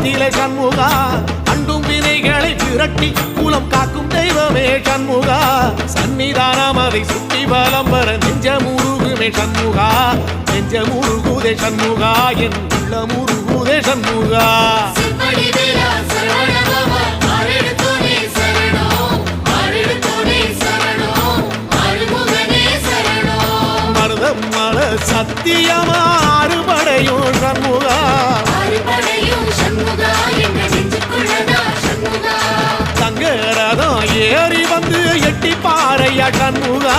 நிலை சண்முகா அண்டும் வினைகளை விரட்டி குலம் காக்கும் தெய்வமே சண்முகா சன்னிதானம் அதை சுற்றி பலம் வர நெஞ்சமுருகுமே சண்முகா நெஞ்சமுருகுதே சண்முகா என் உள்ளமுருகுதே சண்முகா மருதமல சத்தியமா அறுபடையும் சண்முகா சங்கரதம் ஏறி வந்து எட்டி பாறையா சண்முகா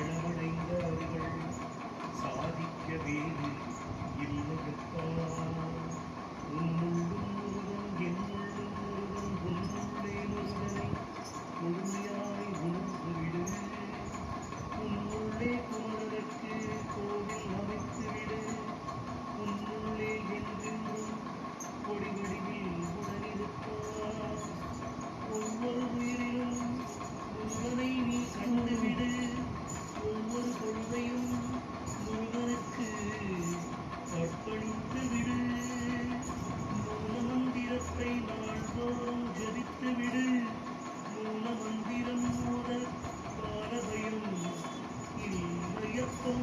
சரணமடைந்தவர்கள் சாதிக்க வேறு இல்லையப்பா உன்னுள்ளும் முருகன் என்னுள்ளும் முருகன் உன்னுள்ளே முருகனை முழுமையாய் உணர்ந்துவிடு உன்னுள்ளே குமரனுக்கு கோவில் அமைத்துவிடு உன்னுள்ளே என்றென்றும் கொடி வடிவில் உடனிருப்பார் ஒவ்வொரு உயிரிலும் முருகனை நீ கண்டுவிடு ஒவ்வொரு பொழுதையும் முருகனுக்கு அர்ப்பணித்து விடு மூல மந்திரத்தை நாள்தோறும் ஜபித்து விடு மூல மந்திரம் மூல காலபயம் இல்லையப்பா